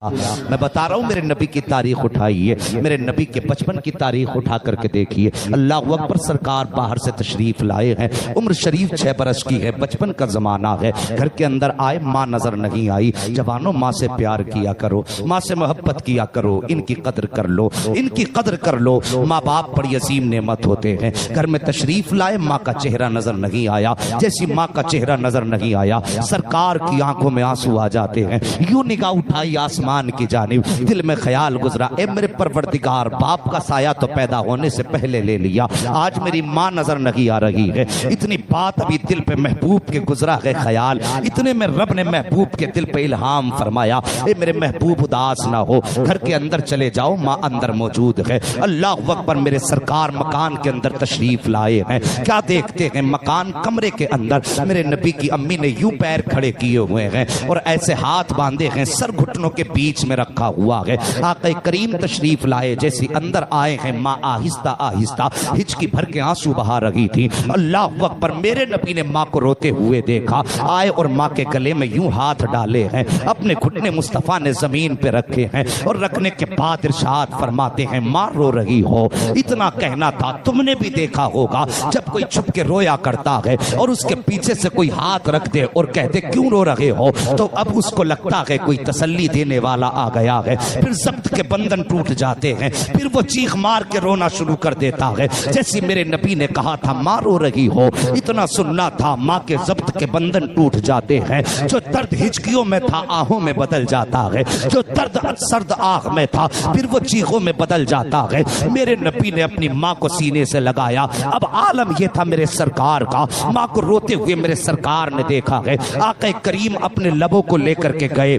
मैं बता रहा हूँ मेरे नबी की तारीख उठाइए, मेरे नबी के बचपन की तारीख उठा करके देखिए। अल्लाह अकबर, सरकार बाहर से तशरीफ लाए हैं, उम्र शरीफ 6 बरस की है, बचपन का जमाना है। घर के अंदर आए, माँ नजर नहीं आई। जवानों, माँ से प्यार किया करो, माँ से मोहब्बत किया करो, इनकी कदर कर लो, इनकी कदर कर लो। माँ बाप बड़ी अजीम नेमत होते हैं। घर में तशरीफ लाए, माँ का चेहरा नजर नहीं आया। जैसी माँ का चेहरा नजर नहीं आया, सरकार की आंखों में आंसू आ जाते हैं। यूं निगाह उठाई आसमान की जानिब, दिल में ख्याल गुजरा, ए मेरे परवरदिगार, बाप का साया तो पैदा होने से पहले ले लिया, आज मेरी माँ नजर नहीं आ रही है। इतनी बात अभी दिल पे महबूब के गुजरा है ख्याल, इतने में रब ने महबूब के दिल पे इल्हाम फरमाया, ए मेरे महबूब उदास ना हो, घर के अंदर चले जाओ, माँ अंदर मौजूद है। अल्लाह अकबर, मेरे सरकार मकान के अंदर तशरीफ लाए हैं। क्या देखते हैं, मकान कमरे के अंदर मेरे नबी की अम्मी ने यूं पैर खड़े किए हुए हैं और ऐसे हाथ बांधे हैं, सर घुटनों के बीच में रखा हुआ है। आक़ा करीम तशरीफ लाए, जैसे अंदर आए हैं, माँ आहिस्ता आहिस्ता हिचकी भर के आंसू बहा रही थी। अल्लाह अकबर, मेरे नबी ने माँ को रोते हुए देखा, आए और माँ के गले में यूं हाथ डाले हैं, अपने घुटने मुस्तफा ने जमीन पे रखे हैं और रखने के बाद इरशाद फरमाते हैं, माँ रो रही हो। इतना कहना था, तुमने भी देखा होगा जब कोई छुप के रोया करता है और उसके पीछे से कोई हाथ रख दे और कहते क्यों रो रहे हो, तो अब उसको लगता है कोई तसल्ली देने वाला आ गया है। फिर जब्त के बंधन टूट जाते हैं, फिर वो चीख मार के रोना शुरू कर देता है। जैसे मेरे नबी ने कहा था, माँ रो रही हो, इतना सुनना था, माँ के जब्त के बंधन टूट जाते हैं। जो दर्द हिचकियों में था आहों में बदल जाता है, जो दर्द सर्द आंख में था फिर वो चीखों में बदल जाता है। मेरे नबी ने अपनी माँ को सीने से लगाया। अब आलम यह था मेरे सरकार का, माँ को रोते हुए मेरे सरकार ने देखा है। आक़ा करीम अपने लबों को लेकर के गए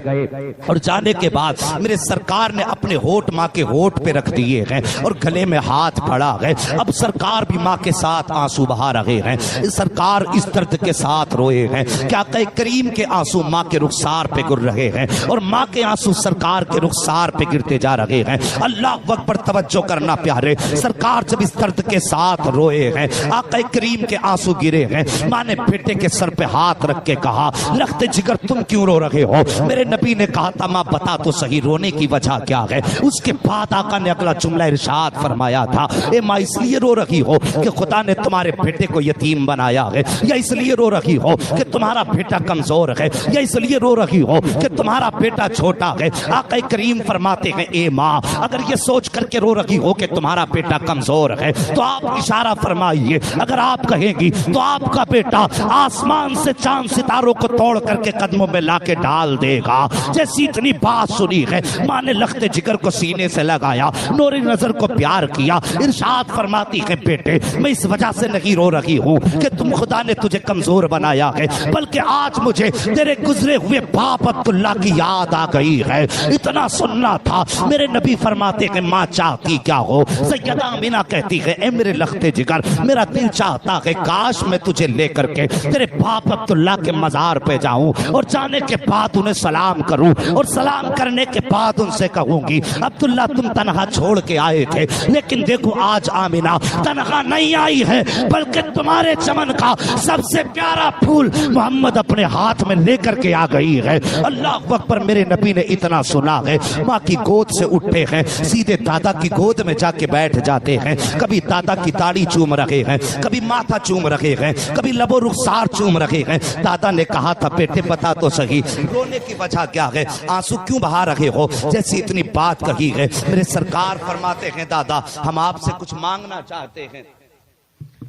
और जाने के बाद मेरे सरकार ने अपने होठ माँ के होठ पे रख दिए हैं और गले में हाथ पड़ा है। अब सरकार भी माँ के साथ आंसू बहा रहे हैं, सरकार इस दर्द के साथ रोए हैं। क्या करीम के आंसू माँ के रुखसार पे गिर रहे हैं और माँ के आंसू सरकार के रुखसार पे गिरते जा रहे हैं। अल्लाह अकबर, तवज्जो करना प्यारे, सरकार जब इस दर्द के साथ रोए हैं, आक़ा करीम के आंसू गिरे हैं, माँ ने बेटे के सर पे हाथ रख के कहा, लख्ते जिगर तुम क्यों रो रहे हो। मेरे नबी ने कहा था, माँ बता तो सही रोने की वजह क्या है। उसके बाद आका ने अगला जुमला इरशाद फरमाया था, ए माँ इसलिए रो रही हो कि खुदा ने तुम्हारे बेटे को यतीम बनाया है, या इसलिए रो रही हो कि तुम्हारा बेटा कमजोर है, या इसलिए रो रही हो कि तुम्हारा बेटा छोटा है। आका करीम फरमाते हैं, ए माँ अगर ये सोच करके रो रही हो कि तुम्हारा बेटा कमजोर है तो आप इशारा फरमाइए, अगर आप कहेंगी तो आपका बेटा आसमान से चांद सितारों को तोड़ करके कदमों में लाके डाल देगा। जैसी इतनी बात सुनी है, माँ ने लख्ते जिगर को सीने से लगाया, नूरी नजर को प्यार किया, इरशाद फरमाती है, बेटे मैं इस वजह से नहीं रो रही हूँ कि तुम खुदा ने तुझे कमजोर बनाया है, बल्कि आज मुझे तेरे गुजरे हुए बाप अब्दुल्ला की याद आ गई है। इतना सुनना था। मेरे नबी फरमाते हैं, माँ चाहती क्या हो। सैयदा अमीना कहती है, ए मेरे लख्ते जिगर, मेरा दिल चाहता है काश मैं तुझे लेकर के तेरे बाप अब्दुल्ला के मजार पे जाऊं और जाने के बाद उन्हें सलाम करूं और सलाम करने के बाद उनसे कहूंगी, अब्दुल्ला तुम तनहा छोड़ के आए थे, लेकिन देखो आज आमिना तनहा नहीं आई है, बल्कि तुम्हारे चमन का सबसे प्यारा फूल मोहम्मद अपने हाथ में लेकर के आ गई है। अल्लाह अकबर, मेरे नबी ने इतना सुना है, माँ की गोद से उठते हैं, सीधे दादा की गोद में जाके बैठ जाते हैं। कभी दादा की दाढ़ी चूम रहे हैं, कभी माथा चूम रहे हैं, कभी लबो रुखसार चूम रहे हैं। दादा ने कहा था, बेटे बता तो सही रोने की वजह क्या है, आंसू क्यों बहा रहे हो। जैसी इतनी बात कही है, मेरे सरकार फरमाते हैं, दादा हम आपसे कुछ मांगना चाहते हैं।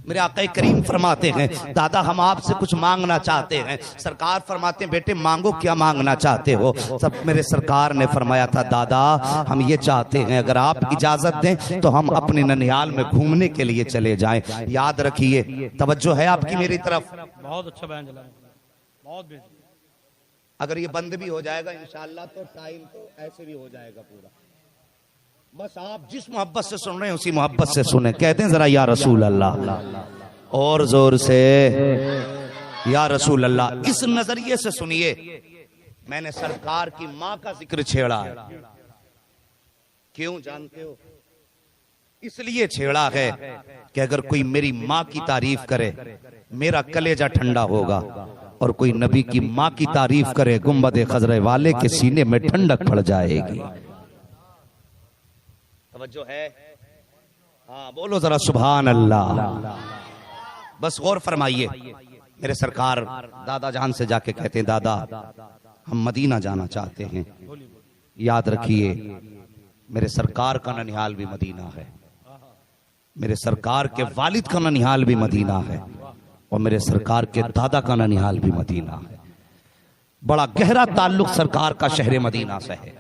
मेरे आका करीम फरमाते हैं, दादा हम आपसे कुछ मांगना चाहते हैं। सरकार फरमाते हैं, बेटे मांगो, क्या मांगना चाहते हो। सब मेरे सरकार ने फरमाया था, दादा हम ये चाहते हैं अगर आप इजाजत दें तो हम अपने ननिहाल में घूमने के लिए चले जाएं। याद रखिए, तवज्जो है आपकी मेरी तरफ। बहुत अच्छा बयान चला, बहुत बेहतरीन। अगर ये बंद भी हो जाएगा इंशाअल्लाह तो टाइम तो ऐसे भी हो जाएगा पूरा। बस आप जिस मोहब्बत से सुन रहे हैं उसी मोहब्बत से सुने। कहते हैं जरा या रसूल अल्लाह, और जोर से या रसूल अल्लाह। इस नजरिए से सुनिए, मैंने सरकार की माँ का जिक्र छेड़ा है। क्यों जानते हो? इसलिए छेड़ा है कि अगर कोई मेरी माँ की तारीफ करे मेरा कलेजा ठंडा होगा और कोई नबी की माँ की तारीफ करे, गुंबद खजरे वाले के सीने में ठंडक पड़ जाएगी। तवज्जो है? हाँ बोलो जरा सुभान अल्लाह। बस गौर फरमाइए, मेरे सरकार दादा जान से जाके कहते हैं, दादा हम मदीना जाना चाहते हैं। याद रखिए, मेरे सरकार का ननिहाल भी मदीना है, मेरे सरकार के वालिद का ननिहाल भी मदीना है, और मेरे सरकार के दादा का ननिहाल भी मदीना है। बड़ा गहरा ताल्लुक सरकार का शहर मदीना से है।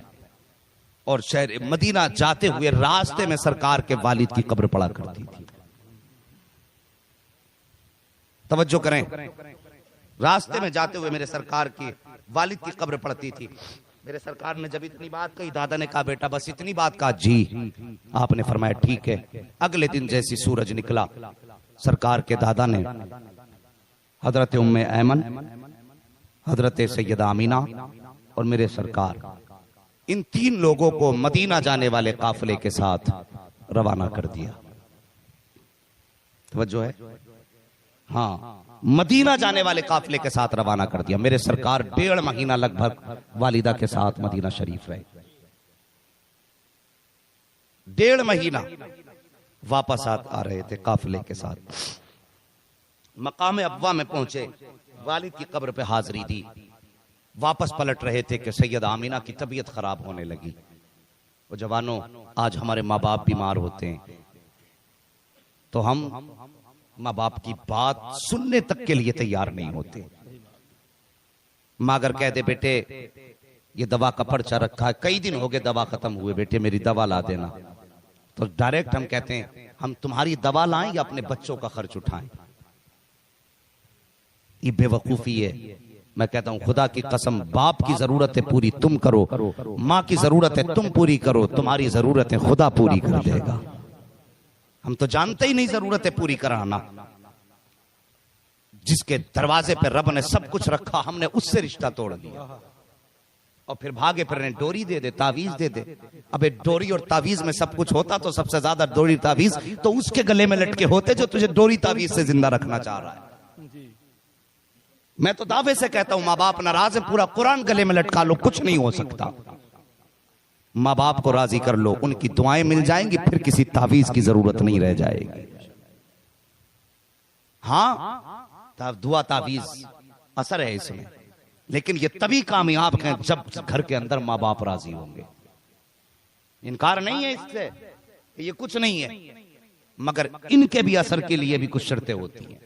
और शहर मदीना जाते हुए रास्ते में सरकार के वालिद की कब्र पड़ा करती थी। तवज्जो करें, रास्ते में जाते हुए मेरे सरकार की वालिद की कब्र पड़ती थी। मेरे सरकार ने जब इतनी बात कही, दादा ने कहा बेटा बस इतनी बात कहा? जी। आपने फरमाया ठीक है। अगले दिन जैसी सूरज निकला, सरकार के दादा ने हजरत उम्मे ऐमन, हजरत सैयदा आमीना और मेरे सरकार, इन तीन लोगों को मदीना जाने वाले काफिले के साथ रवाना कर दिया। तवज्जो है? हाँ, मदीना जाने वाले काफिले के साथ रवाना कर दिया। मेरे सरकार 1.5 महीना लगभग वालिदा के साथ मदीना शरीफ रहे। 1.5 महीना वापस आ रहे थे काफिले के साथ। मकाम अब्वा में पहुंचे, वालिद की कब्र पे हाजिरी दी। वापस पलट रहे थे कि सैयद आमीना की तबीयत खराब होने लगी। वो जवानों, आज हमारे माँ बाप बीमार होते हैं तो हम माँ बाप की बात सुनने तक के लिए तैयार नहीं होते। माँ अगर कह दे बेटे ये दवा का पर्चा रखा है, कई दिन हो गए दवा खत्म हुए, बेटे मेरी दवा ला देना, तो डायरेक्ट हम कहते हैं हम तुम्हारी दवा लाएं या अपने बच्चों का खर्च उठाएं। ये बेवकूफी है। मैं कहता हूं खुदा की कसम, बाप की जरूरत है पूरी तुम करो, माँ की जरूरत है तुम पूरी करो, तुम्हारी जरूरत है खुदा पूरी कर देगा। हम तो जानते ही नहीं जरूरत है पूरी कराना। जिसके दरवाजे पे रब ने सब कुछ रखा, हमने उससे रिश्ता तोड़ दिया और फिर भागे फिर डोरी दे दे, तावीज दे दे। अबे डोरी और तावीज में सब कुछ होता तो सबसे ज्यादा डोरी तावीज तो उसके गले में लटके होते जो तुझे डोरी तावीज से जिंदा रखना चाह रहा है। मैं तो दावे से कहता हूं माँ बाप नाराज है, पूरा कुरान गले में लटका लो, कुछ नहीं हो सकता। माँ बाप को राजी कर लो, उनकी दुआएं मिल जाएंगी, फिर किसी तावीज की जरूरत नहीं रह जाएगी। हाँ, दुआ तावीज असर है इसमें, लेकिन ये तभी कामयाब हैं जब घर के अंदर माँ बाप राजी होंगे। इनकार नहीं है इससे, ये कुछ नहीं है, मगर इनके भी असर के लिए भी कुछ शर्तें होती हैं।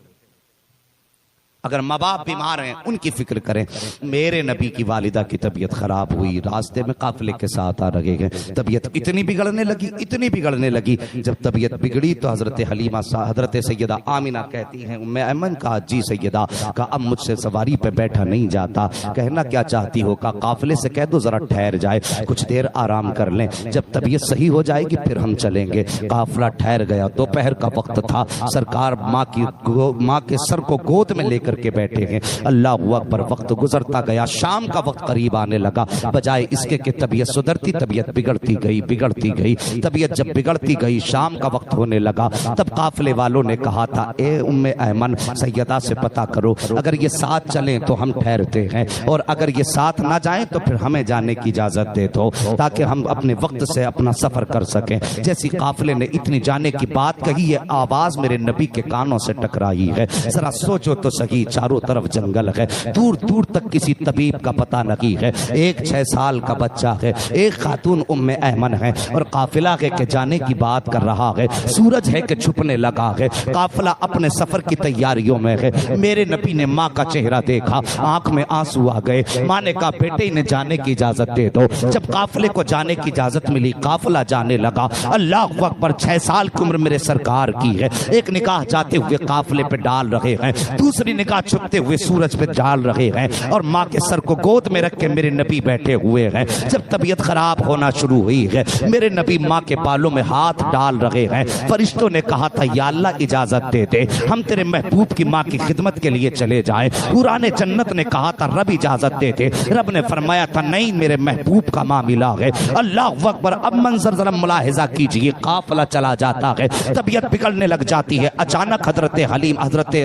अगर माँ बाप बीमार हैं उनकी फिक्र करें। मेरे नबी की वालिदा की तबीयत खराब हुई, रास्ते में काफिले के साथ आ रहे हैं, तबीयत इतनी बिगड़ने लगी। जब तबीयत बिगड़ी तो हजरत हलीमा हजरत सैयदा आमीना कहती हैं, उम्मे ऐमन कहा जी सैयदा, का अब मुझसे सवारी पे बैठा नहीं जाता, कहना क्या चाहती हो? का काफिले से कह दो जरा ठहर जाए, कुछ देर आराम कर लें, जब तबीयत सही हो जाएगी फिर हम चलेंगे। काफिला ठहर गया। दोपहर का वक्त था। सरकार माँ के सर को गोद में लेकर के बैठे हैं। अल्लाह अकबर। वक्त गुजरता गया, शाम का वक्त करीब आने लगा। बजाय इसके कि तबीयत सुधरती, तबीयत बिगड़ती गई। तबीयत जब बिगड़ती गई, शाम का वक्त होने लगा, तब काफिले वालों ने कहा था, ए उम्मे ऐमन, सैयदा से पता करो, अगर ये साथ चलें तो हम ठहरते हैं, और अगर ये साथ ना जाएं तो फिर हमें जाने की इजाजत दे दो, ताकि हम अपने वक्त से अपना सफर कर सकें। जैसी काफिले ने इतनी जाने की बात कही, ये आवाज मेरे नबी के कानों से टकराई है। जरा सोचो तो सही, चारों तरफ जंगल है, दूर दूर तक किसी तबीब का पता नहीं है, एक 6 साल का बच्चा है, एक खातून उम्मे ऐमन है, और काफिला है कि जाने की बात कर रहा है, सूरज है कि छुपने लगा है, काफिला अपने सफर की तैयारियों में है। मेरे नबी ने माँ का चेहरा देखा, आंख में आंसू आ गए। माँ ने कहा, बेटे इन्हें जाने की इजाजत दे दो। जब काफिले को जाने की इजाजत मिली, काफिला जाने लगा। अल्लाह अकबर। 6 साल की उम्र मेरे सरकार की है। एक निगाह जाते हुए काफिले पे डाल रहे हैं, दूसरी निगाह छुपते हुए सूरज पे डाल रहे हैं, और माँ के सर को गोद में रख के मेरे नबी बैठे हुए हैं। जब तबीयत खराब होना शुरू हुई है, मेरे नबी माँ के बालों में हाथ डाल रहे हैं। फरिश्तों ने कहा था, या अल्लाह इजाजत दे दे, हम तेरे महबूब की माँ की खिदमत के लिए चले जाएं। कुरान जन्नत ने कहा था, रब इजाजत दे दे। रब ने फरमाया था, नहीं, मेरे महबूब का मामला है। अल्लाह अकबर। अब मंजर जरा मुलाहिजा कीजिए, काफिला चला जाता है, तबीयत बिगड़ने लग जाती है। अचानक हजरत हलीम, हजरत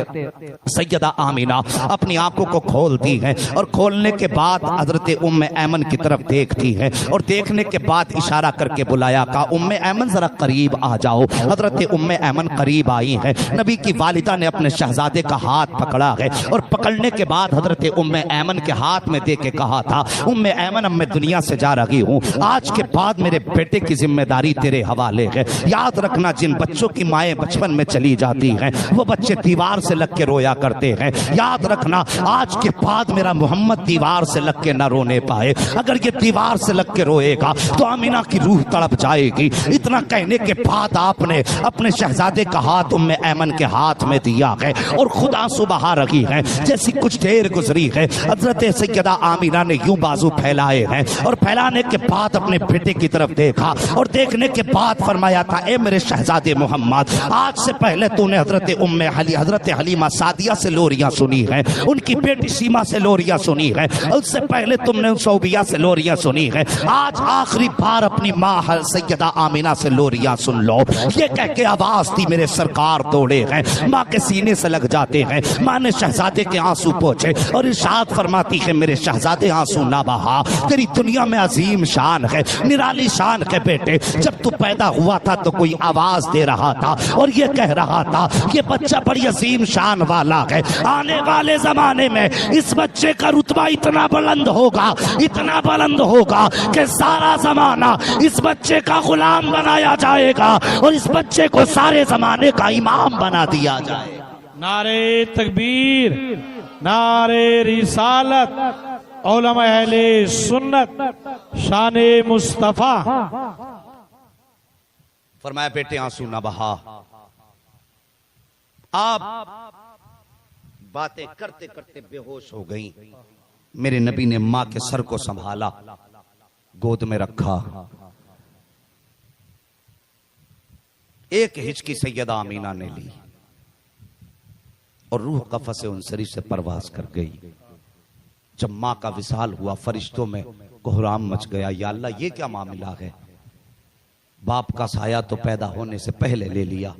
सैयदा आमीना अपनी आंखों को खोलती है और खोलने के बाद हजरत उम्मे ऐमन की तरफ देखती है और देखने के बाद इशारा करके बुलाया, कहा उम्मे ऐमन जरा करीब आ जाओ। हजरत उम्मे ऐमन करीब आई है। नबी की वालिदा ने अपने शहजादे का हाथ पकड़ा है और पकड़ने के बाद हजरत उम्मे ऐमन के हाथ में दे के कहा था, उम्मे ऐमन अब मैं दुनिया से जा रही हूँ, आज के बाद मेरे बेटे की जिम्मेदारी तेरे हवाले है। याद रखना जिन बच्चों की माएँ बचपन में चली जाती हैं वो बच्चे दीवार से लग के रोया करते हैं। याद रखना आज के बाद मेरा मोहम्मद दीवार से लग के न रोने पाए। अगर ये दीवार से लग के रोएगा तो आमीना की रूह तड़प जाएगी। इतना कहने के बाद आपने अपने शहजादे का हाथ उम्मे ऐमन के हाथ में दिया है और खुद आंसू बहा रही है। जैसी कुछ देर गुजरी है हजरत सैयदा आमीना ने यूं बाजू फैलाए हैं और फैलाने के बाद अपने बेटे की तरफ देखा और देखने के बाद फरमाया था, ए मेरे शहजादे मोहम्मद, आज से पहले तूने हजरत हलीमा सादिया से लोरियां सुनी है, उनकी बेटी सीमा से लोरियां सुनी है, उससे पहले तुमने सौबिया से लोरियां सुनी है। आज आखिरी बार अपनी माँ सैयदा आमीना से लोरियां सुन लो। ये कह के आवाज दी मेरे सरकार तोड़े हैं, माँ के सीने से लग जाते हैं। माँ ने शहजादे के आंसू पोंछे और इरशाद फरमाती है, मेरे शहजादे आंसू ना बहा, तेरी दुनिया में अजीम शान है, निराली शान है बेटे। जब तू पैदा हुआ था तो कोई आवाज दे रहा था और ये कह रहा था ये बच्चा बड़ी अजीम शान वाला है। आने वाले जमाने में इस बच्चे का रुतबा इतना बुलंद होगा कि सारा जमाना इस बच्चे का गुलाम बनाया जाएगा और इस बच्चे को सारे जमाने का इमाम बना दिया जाएगा। नारे तकबीर, नारे रिसालत, उलमा अहले सुन्नत, शाने मुस्तफा। फरमाया बेटे आंसू ना बहा। आप बातें करते करते बेहोश हो गई। मेरे नबी ने मां के सर को संभाला, गोद में रखा, एक हिचकी सैयदा आमीना ने ली और रूह कफ़स उनसरी से परवाज कर गई। जब मां का विसाल हुआ फरिश्तों में कोहराम मच गया। या अल्लाह ये क्या मामला है, बाप का साया तो पैदा होने से पहले ले लिया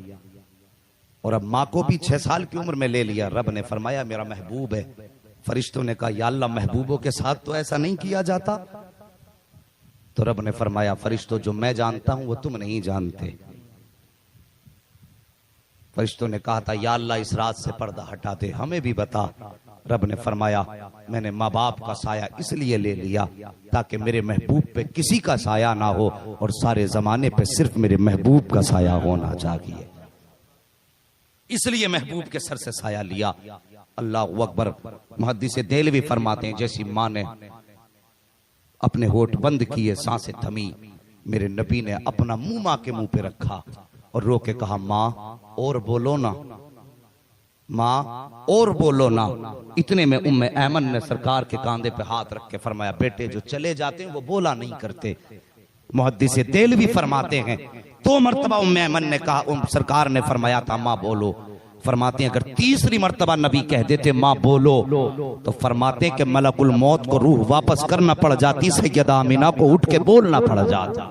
और अब माँ को भी 6 साल की उम्र में ले लिया। रब ने फरमाया मेरा महबूब है। फरिश्तों ने कहा या अल्लाह महबूबों के साथ तो ऐसा नहीं किया जाता। तो रब ने फरमाया फरिश्तों जो मैं जानता हूं वो तुम नहीं जानते। फरिश्तों ने कहा था या अल्लाह इस रात से पर्दा हटा दे, हमें भी बता। रब ने फरमाया मैंने माँ बाप का साया इसलिए ले लिया ताकि मेरे महबूब पे किसी का साया ना हो और सारे जमाने पे सिर्फ मेरे महबूब का साया होना चाहिए, इसलिए महबूब के सर से साया लिया। अल्लाह अकबर। मुहद्दिस देलवी फरमाते हैं जैसी माँ ने अपने होठ बंद किए, सांसें थमी, मेरे नबी ने अपना मुंह माँ के मुंह पे रखा और रो के कहा माँ और बोलो ना, माँ और बोलो ना। इतने में उम्मे ऐमन ने सरकार के कांधे पे हाथ रख के फरमाया बेटे जो चले जाते हैं वो बोला नहीं करते। मुहद्दिस देलवी फरमाते हैं 2 मरतबा उम्मे ऐमन ने कहा, सरकार ने फरमाया था माँ बोलो। फरमाते हैं अगर तीसरी मरतबा नबी कह देते माँ बोलो तो फरमाते हैं कि मलकुल मौत को रूह वापस करना पड़ जाती, सैयदा आमीना को उठ के बोलना पड़ जाता।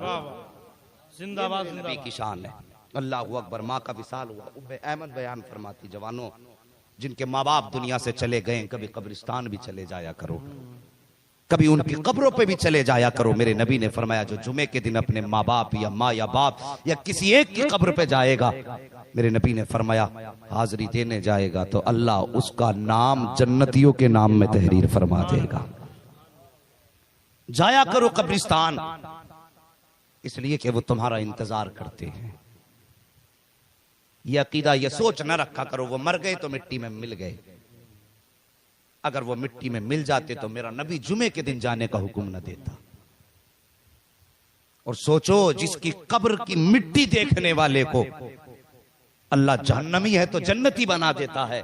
जिंदाबाद नबी की शान है। अल्लाह अकबर। माँ का विसाल हुआ। उम्मे ऐमन बयान फरमाती जवानों जिनके माँ बाप दुनिया से चले गए कभी कब्रिस्तान भी चले जाया करो, कभी उनकी कब्रों पे भी चले जाया करो। मेरे नबी ने फरमाया जो जुमे के दिन अपने माँ बाप या माँ या बाप या किसी एक की कब्र पे जाएगा, मेरे नबी ने फरमाया हाजिरी देने जाएगा तो अल्लाह उसका नाम जन्नतियों के नाम में तहरीर फरमा देगा। जाया करो कब्रिस्तान, इसलिए कि वो तुम्हारा इंतजार करते हैं। ये अकीदा ये सोच न रखा करो वो मर गए तो मिट्टी में मिल गए। अगर वो मिट्टी में मिल जाते तो मेरा नबी जुमे के दिन जाने का हुक्म न देता। और सोचो जिसकी कब्र की मिट्टी देखने वाले को अल्लाह जहन्नमी है तो जन्नती बना देता है,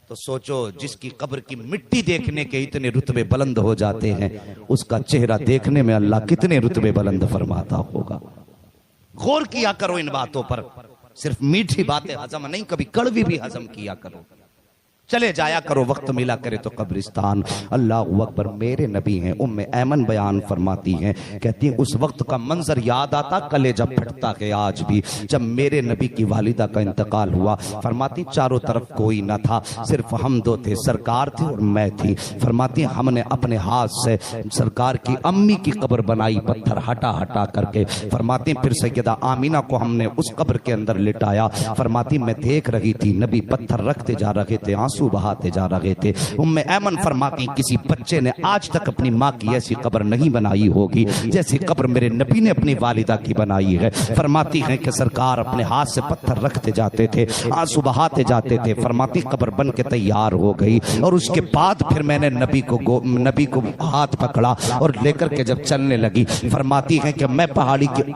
तो सोचो जिसकी कब्र की मिट्टी देखने के इतने रुतबे बुलंद हो जाते हैं उसका चेहरा देखने में अल्लाह कितने रुतबे बुलंद फरमाता होगा। गौर किया करो इन बातों पर। सिर्फ मीठी बातें हजम नहीं, कभी कड़वी भी हजम किया करो। चले जाया करो वक्त मिला करे तो कब्रिस्तान। अल्लाह अकबर। मेरे नबी हैं, उम्मे ऐमन बयान फरमाती हैं, कहती हैं उस वक्त का मंजर याद आता, कलेजा फटता है आज भी। जब मेरे नबी की वालिदा का इंतकाल हुआ, फरमाती चारों तरफ कोई न था, सिर्फ हम दो थे, सरकार थी और मैं थी। फरमाती हमने अपने हाथ से सरकार की अम्मी की कब्र बनाई, पत्थर हटा हटा करके। फरमाती फिर सैयदा आमीना को हमने उस कब्र के अंदर लिटाया। फरमाती मैं देख रही थी नबी पत्थर रखते जा रहे थे, आंसू बहाते जा रहे थे। उम्मे ऐमन फरमाती किसी बच्चे ने आज तक अपनी माँ की ऐसी कब्र नहीं बनाई होगी जैसी कब्र मेरे नबी ने अपनी वालिदा की बनाई है। फरमाती हैं कि सरकार अपने हाथ से पत्थर रखते जाते थे, आंसू बहाते जाते थे। फरमाती कब्र बन के तैयार हो गई और उसके बाद फिर मैंने नबी को हाथ पकड़ा और लेकर के जब चलने लगी, फरमाती हैं कि मैं पहाड़ी के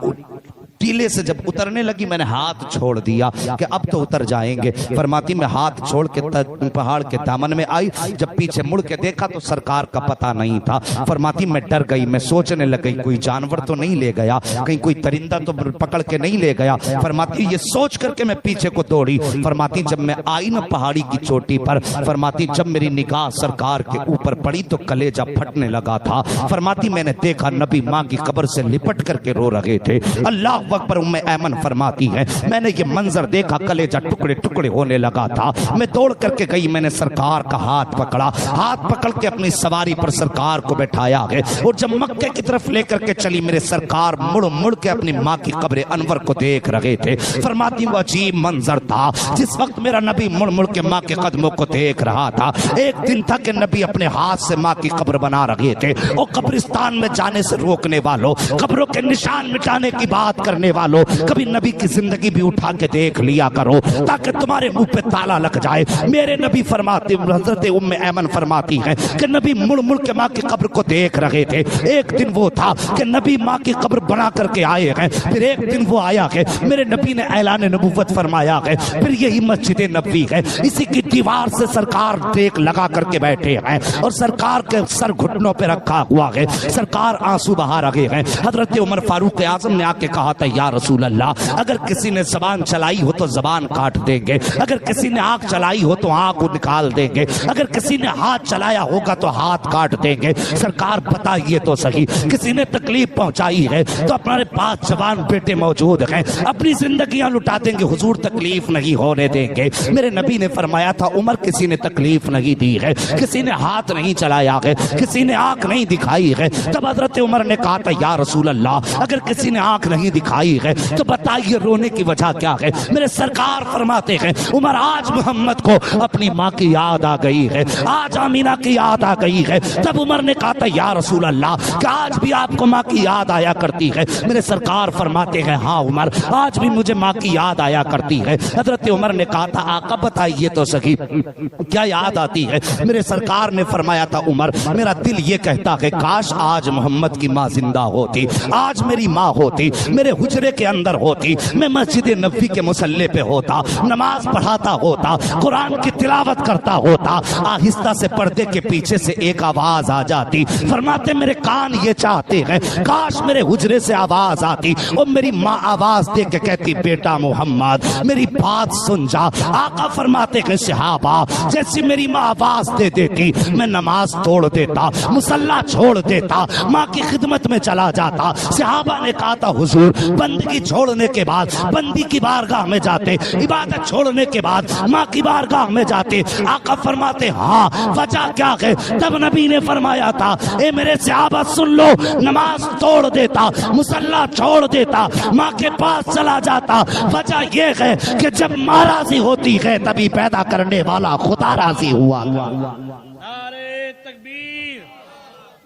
टीले से जब उतरने लगी मैंने हाथ छोड़ दिया कि अब तो उतर जाएंगे। फरमाती मैं हाथ छोड़ के पहाड़ के दामन में आई, जब पीछे मुड़ के देखा तो सरकार का पता नहीं था। फरमाती मैं डर गई, मैं सोचने लग गई कोई जानवर तो नहीं ले गया, कहीं कोई परिंदा तो पकड़ के नहीं ले गया। फरमाती ये सोच करके मैं पीछे को दौड़ी। फरमाती जब मैं आई ना पहाड़ी की चोटी पर, फरमाती जब मेरी निगाह सरकार के ऊपर पड़ी तो कलेजा फटने लगा था। फरमाती मैंने देखा नबी माँ की कब्र से लिपट करके रो रहे थे। अल्लाह अकबर। उम्मे ऐमन फरमाती है मैंने ये मंजर देखा, कलेजा टुकड़े टुकड़े होने लगा था। मैं दौड़ करके गई, मैंने सरकार का हाथ पकड़ा, हाथ पकड़ के अपनी सवारी पर सरकार को बैठाया है और जब मक्के की तरफ लेकर के चली, मेरे सरकार मुड़ मुड़ के अपनी माँ की कब्र अनवर को देख रहे थे। फरमाती वो अजीब मंजर था जिस वक्त मेरा नबी मुड़ मुड़ के माँ के कदमों को देख रहा था। एक दिन था कि नबी अपने हाथ से माँ की कब्र बना रहे थे और कब्रिस्तान में जाने से रोकने वालों, कब्रों के निशान मिटाने की बात करने वालों, कभी नबी की जिंदगी भी उठा के देख लिया करो ताकि तुम्हारे मुंह पे ताला लग जाए। मेरे नबी फरमाते, हज़रत उम्मे ऐमन फरमाती हैं कि नबी मुड़ मुड़ के माँ की कब्र को देख रहे थे। एक दिन वो था कि नबी माँ की कब्र बना करके आए हैं, फिर एक दिन वो आया है मेरे नबी ने ऐलान नबूवत फरमाया है, फिर यही मस्जिद नबवी है, इसी की दीवार से सरकार देख लगा करके बैठे हैं और सरकार के सर घुटनों पे रखा हुआ है, सरकार आंसू बहा रहे हैं। हजरत उमर फारूक आजम ने आके कहा था या रसूल अल्लाह, अगर किसी ने जबान चलाई हो तो जबान काट देंगे, अगर किसी ने आंख चलाई हो तो आंख को निकाल देंगे, अगर किसी ने हाथ चलाया होगा तो हाथ काट देंगे। सरकार बताइए तो सही, किसी ने तकलीफ पहुंचाई है तो अपने पास जवान बेटे मौजूद हैं, अपनी जिंदगियां लुटा देंगे, हुजूर तकलीफ नहीं होने देंगे। मेरे नबी ने फरमाया था उमर किसी ने तकलीफ नहीं दी है, किसी ने हाथ नहीं चलाया है, किसी ने आंख नहीं दिखाई है। तब हजरत उमर ने कहा था या रसूल अल्लाह, अगर किसी ने आंख नहीं दिखाई है तो बताइए रोने की वजह क्या है। मेरे सरकार फरमाते हैं उमर आज मोहम्मद को अपनी माँ की याद आ गई है, आज आमीना की याद आ गई है। तब उमर ने कहा था या रसूल अल्लाह, क्या आज भी आपको माँ की याद आया करती है। मेरे सरकार फरमाते हैं हाँ उमर, आज भी मुझे माँ की याद आया करती है। हजरत उमर ने कहा था आका बताइए तो सही क्या याद आती है। मेरे सरकार ने फरमाया था उमर, मेरा दिल ये कहता है काश आज मोहम्मद की माँ जिंदा होती, आज मेरी माँ होती, मेरे हुजरे के अंदर होती, मैं मस्जिद नबवी के मुसल्ले पे होता, नमाज पढ़ाता होता, कुरान की तिलावत करता होता। आहिस्ता से पर्दे के पीछे से एक आवाज आ जाती, फरमाते मेरे कान ये चाहते हैं काश मेरे हुजरे से आवाज आती और मेरी माँ आवाज दे के कहती बेटा मोहम्मद मेरी बात सुन जा। आका फरमाते हैं सहाबा जैसी मेरी माँ आवाज दे देती मैं नमाज तोड़ देता, मुसल्ला छोड़ देता, माँ की खिदमत में चला जाता। सहाबा ने कहा था हुजूर बंदगी छोड़ने के बाद बंदी की बारगाह में जाते, इबादत छोड़ने के बाद माँ की बारगाह में जाते। आका फरमाते हाँ वजह क्या है। तब नबी ने फरमाया था ए मेरे सहाबा सुन लो, नमाज तोड़ देता, मुसल्ला छोड़ देता, माँ के पास चला जाता। वजह यह है कि जब माँ राजी होती है तभी पैदा करने वाला खुदा राजी हुआ। नारे तकबीर,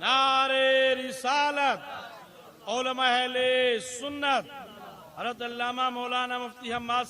नारे रिसालत, उलमा अहले सुन्नत, हज़रत अल्लामा मौलाना मुफ्ती हम्माद